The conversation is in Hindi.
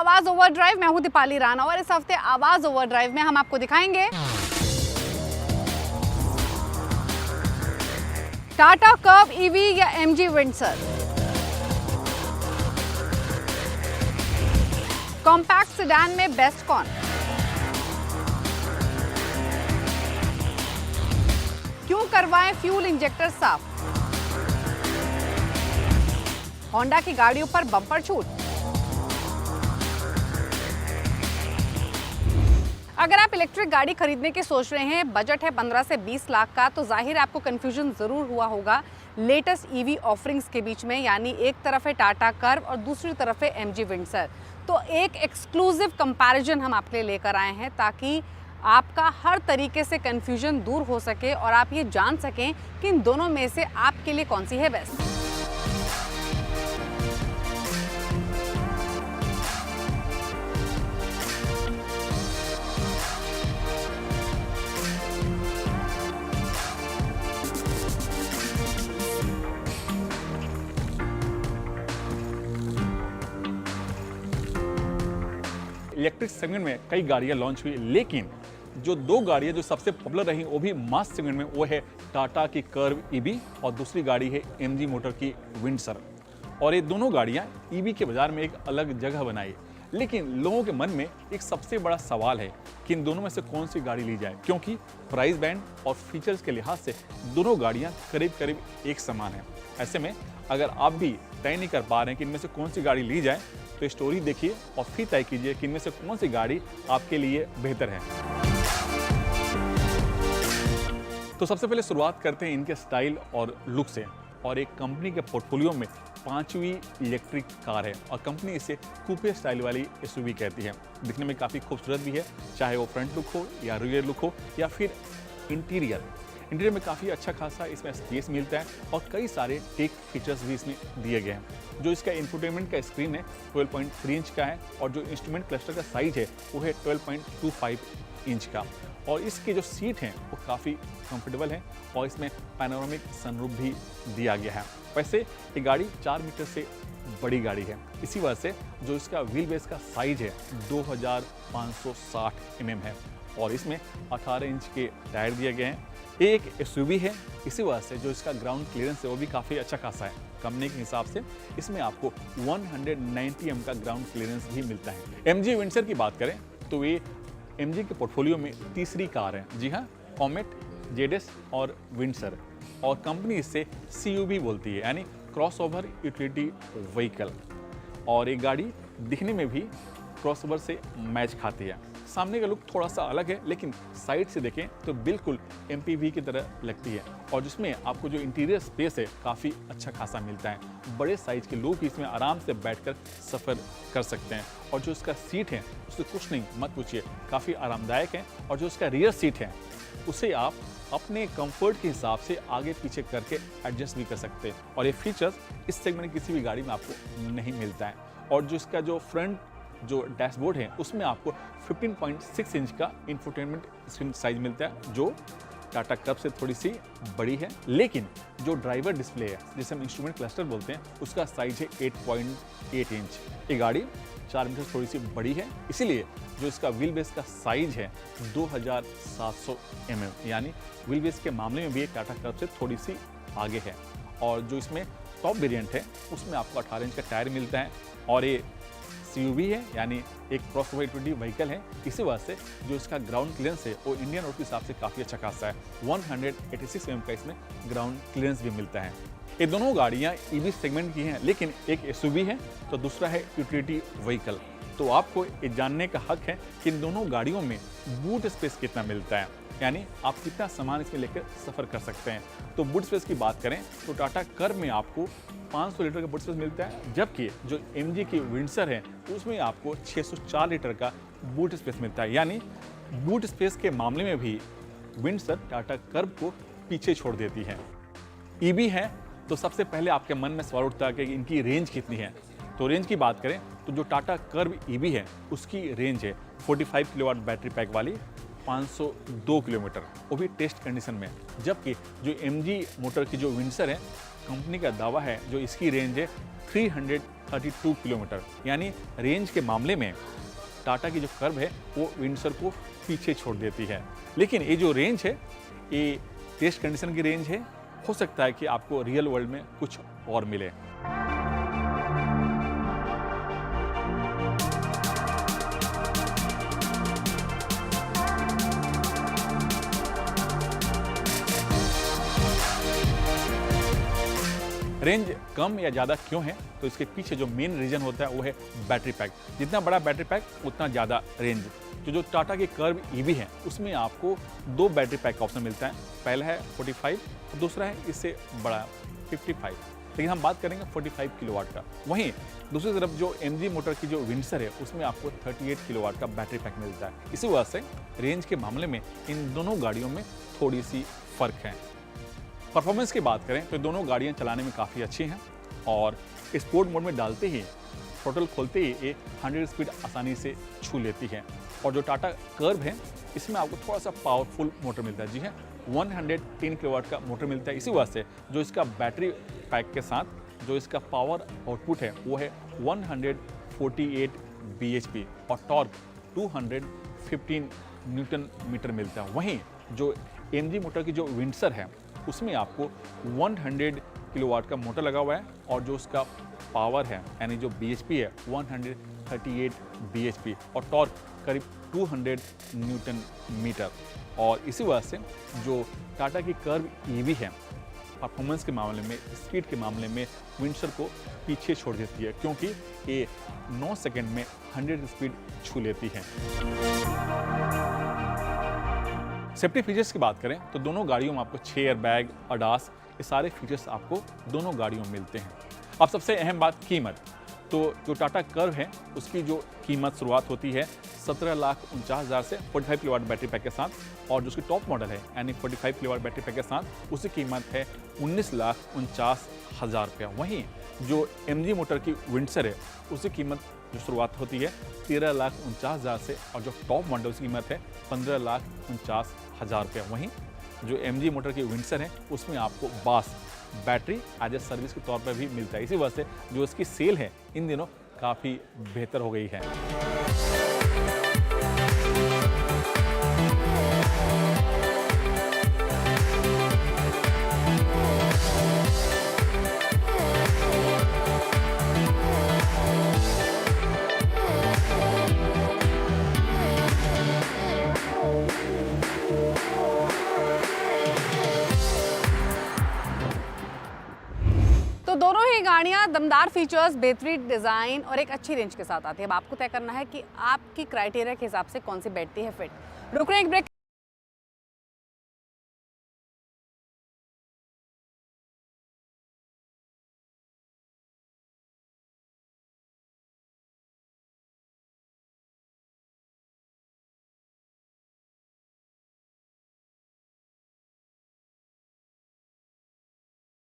आवाज ओवरड्राइव। मैं हूं दीपाली राणा और इस हफ्ते आवाज ओवरड्राइव में हम आपको दिखाएंगे टाटा कर्व ईवी या एमजी विंडसर, कॉम्पैक्ट सेडान में बेस्ट कौन, क्यों करवाएं फ्यूल इंजेक्टर साफ, होंडा की गाड़ियों पर बम्पर छूट। अगर आप इलेक्ट्रिक गाड़ी खरीदने की सोच रहे हैं, बजट है 15 से 20 लाख का, तो जाहिर है आपको कंफ्यूजन जरूर हुआ होगा लेटेस्ट ईवी ऑफरिंग्स के बीच में। यानी एक तरफ है टाटा कर्व और दूसरी तरफ है एमजी विंडसर। तो एक एक्सक्लूसिव कंपैरिजन हम आपके लिए लेकर आए हैं ताकि आपका हर तरीके से कंफ्यूजन दूर हो सके और आप ये जान सकें कि इन दोनों में से आपके लिए कौन सी है बेस्ट। इलेक्ट्रिक सेगमेंट में कई गाड़ियां लॉन्च हुई, लेकिन जो दो गाड़ियां जो सबसे पॉपुलर रही वो भी मास सेगमेंट में, वो है टाटा की कर्व ईवी और दूसरी गाड़ी है एमजी मोटर की विंडसर। और ये दोनों गाड़ियां ईवी के बाजार में एक अलग जगह बनाई। लेकिन लोगों के मन में एक सबसे बड़ा सवाल है कि इन दोनों में से कौन सी गाड़ी ली जाए, क्योंकि प्राइस बैंड और फीचर्स के लिहाज से दोनों गाड़ियां करीब करीब एक समान हैं। ऐसे में अगर आप भी तय नहीं कर पा रहे हैं कि इनमें से कौन सी गाड़ी ली जाए, तो स्टोरी देखिए और फिर तय कीजिए कि इनमें से कौन सी गाड़ी आपके लिए बेहतर है। तो सबसे पहले शुरुआत करते हैं इनके स्टाइल और लुक से। और एक कंपनी के पोर्टफोलियो में 5वीं इलेक्ट्रिक कार है और कंपनी इसे कूपे स्टाइल वाली एसयूवी कहती है। दिखने में काफ़ी खूबसूरत भी है, चाहे वो फ्रंट लुक हो या रियर लुक हो या फिर इंटीरियर में काफ़ी अच्छा खासा इसमें स्पेस मिलता है और कई सारे टेक फीचर्स भी इसमें दिए गए हैं। जो इसका इंफोटेनमेंट का स्क्रीन है 12.3 इंच का है और जो इंस्ट्रूमेंट क्लस्टर का साइज है वो है 12.25 इंच का। और इसके जो सीट हैं वो काफ़ी कंफर्टेबल हैं और इसमें पैनोरामिक सनरूफ भी दिया गया है। वैसे ये गाड़ी 4 मीटर से बड़ी गाड़ी है, इसी वजह से जो इसका व्हील बेस का साइज है 2560 mm है और इसमें 18 इंच के टायर दिए गए हैं। ये एक एसयूवी है, इसी वजह से जो इसका ग्राउंड क्लियरेंस है वो भी काफ़ी अच्छा खासा है। कंपनी के हिसाब से इसमें आपको 190 mm का ग्राउंड क्लियरेंस भी मिलता है। एमजी विंडसर की बात करें तो ये एमजी के पोर्टफोलियो में तीसरी कार है। जी हाँ, कॉमेट, जेडएस और विंडसर। और कंपनी इससे सीयूवी बोलती है, यानी क्रॉसओवर यूटिलिटी व्हीकल। और एक गाड़ी दिखने में भी क्रॉसओवर से मैच खाती है। सामने का लुक थोड़ा सा अलग है, लेकिन साइड से देखें तो बिल्कुल एमपीवी की तरह लगती है। और जिसमें आपको जो इंटीरियर स्पेस है काफ़ी अच्छा खासा मिलता है। बड़े साइज के लोग भी इसमें आराम से बैठकर सफ़र कर सकते हैं। और जो इसका सीट है उससे कुछ नहीं मत पूछिए, काफ़ी आरामदायक है। और जो इसका रियर सीट है उसे आप अपने कंफर्ट के हिसाब से आगे पीछे करके एडजस्ट भी कर सकते हैं। और ये फीचर्स इस सेगमेंट की किसी भी गाड़ी में आपको नहीं मिलता है। और जो इसका जो फ्रंट जो डैशबोर्ड है उसमें आपको 15.6 इंच का इंफोटेनमेंट स्क्रीन साइज मिलता है, जो टाटा कर्व से थोड़ी सी बड़ी है। लेकिन जो ड्राइवर डिस्प्ले है, जिसे हम इंस्ट्रूमेंट क्लस्टर बोलते हैं, उसका साइज है 8.8 इंच। ये गाड़ी 4 मीटर थोड़ी सी बड़ी है, इसीलिए जो इसका व्हील बेस का साइज है 2700 mm, यानी व्हील बेस के मामले में भी ये टाटा कर्व से थोड़ी सी आगे है। और जो इसमें टॉप वेरिएंट है उसमें आपको 18 इंच का टायर मिलता है और ये सीयूवी है, यानी एक क्रॉसओवर यूटिलिटी व्हीकल है। इसी वजह से जो इसका ग्राउंड क्लियरेंस है वो इंडियन रोड के हिसाब से काफ़ी अच्छा खासा है। 186 mm का इसमें ग्राउंड क्लियरेंस भी मिलता है। ये दोनों गाड़ियाँ ईवी सेगमेंट की हैं, लेकिन एक एसयूवी है तो दूसरा है यूटिलिटी व्हीकल। तो आपको ये जानने का हक है कि इन दोनों गाड़ियों में बूट स्पेस कितना मिलता है, यानी आप कितना सामान इसमें लेकर सफ़र कर सकते हैं। तो बूट स्पेस की बात करें तो टाटा कर्व में आपको 500 लीटर का बूट स्पेस मिलता है, जबकि जो एमजी की विंडसर है उसमें आपको 604 लीटर का बूट स्पेस मिलता है। यानी बूट स्पेस के मामले में भी विंडसर टाटा कर्व को पीछे छोड़ देती है। ईवी है तो सबसे पहले आपके मन में सवाल उठता है कि इनकी रेंज कितनी है। तो रेंज की बात करें तो जो टाटा कर्व ईवी है उसकी रेंज है 45 किलोवाट बैटरी पैक वाली 502 किलोमीटर, वो भी टेस्ट कंडीशन में। जबकि जो एमजी मोटर की जो विंडसर है, कंपनी का दावा है जो इसकी रेंज है 32 किलोमीटर। यानी रेंज के मामले में टाटा की जो कर्व है वो विंडसर को पीछे छोड़ देती है। लेकिन ये जो रेंज है ये टेस्ट कंडीशन की रेंज है, हो सकता है कि आपको रियल वर्ल्ड में कुछ और मिले। रेंज कम या ज़्यादा क्यों है, तो इसके पीछे जो मेन रीजन होता है वो है बैटरी पैक। जितना बड़ा बैटरी पैक उतना ज़्यादा रेंज। जो टाटा के कर्व ईवी है उसमें आपको 2 बैटरी पैक का ऑप्शन मिलता है। पहला है 45 और दूसरा है इससे बड़ा 55। लेकिन हम बात करेंगे 45 किलोवाट का। वहीं दूसरी तरफ जो MG मोटर की जो विंडसर है उसमें आपको 38 किलोवाट का बैटरी पैक मिलता है। इसी वजह से रेंज के मामले में इन दोनों गाड़ियों में थोड़ी सी फ़र्क है। परफॉर्मेंस की बात करें तो दोनों गाड़ियां चलाने में काफ़ी अच्छी हैं और स्पोर्ट मोड में डालते ही थ्रोटल खोलते ही ये 100 स्पीड आसानी से छू लेती है। और जो टाटा कर्व है इसमें आपको थोड़ा सा पावरफुल मोटर मिलता है। जी हाँ, 110 किलोवाट का मोटर मिलता है। इसी वजह से जो इसका बैटरी पैक के साथ जो इसका पावर आउटपुट है वो है 148 bhp और टॉर्क 215 न्यूटन मीटर मिलता है। वहीं जो MG मोटर की जो विंडसर है उसमें आपको 100 किलोवाट का मोटर लगा हुआ है और जो उसका पावर है यानी जो bhp है 138 bhp और टॉर्क करीब 200 न्यूटन मीटर। और इसी वजह से जो टाटा की कर्व ईवी है परफॉर्मेंस के मामले में, स्पीड के मामले में विंडसर को पीछे छोड़ देती है, क्योंकि ये 9 सेकंड में 100 स्पीड छू लेती है। सेफ्टी फीचर्स की बात करें तो दोनों गाड़ियों में आपको 6 एयरबैग, ADAS, ये सारे फीचर्स आपको दोनों गाड़ियों में मिलते हैं। अब सबसे अहम बात कीमत। तो जो टाटा कर्व है उसकी जो कीमत शुरुआत होती है 17,49,000 से 45 किलोवाट बैटरी पैक के साथ, और जो उसकी टॉप मॉडल है यानी 45 किलोवाट बैटरी पैक के साथ उसकी कीमत है 19,49,000 रुपया। वहीं जो MG मोटर की विंडसर है उसकी कीमत जो शुरुआत होती है 13,49,000 से और जो टॉप मॉडल उसकी कीमत है 15,49,000 रुपया। वहीं जो MG मोटर की विंडसर है उसमें आपको बास बैटरी एज ए सर्विस के तौर पर भी मिलता है। इसी वजह से जो इसकी सेल है इन दिनों काफ़ी बेहतर हो गई है। तो दोनों ही गाड़ियां दमदार फीचर्स, बेहतरीन डिज़ाइन और एक अच्छी रेंज के साथ आती है। अब आपको तय करना है कि आपकी क्राइटेरिया के हिसाब से कौन सी बैठती है फिट। रुक रहे हैं एक ब्रेक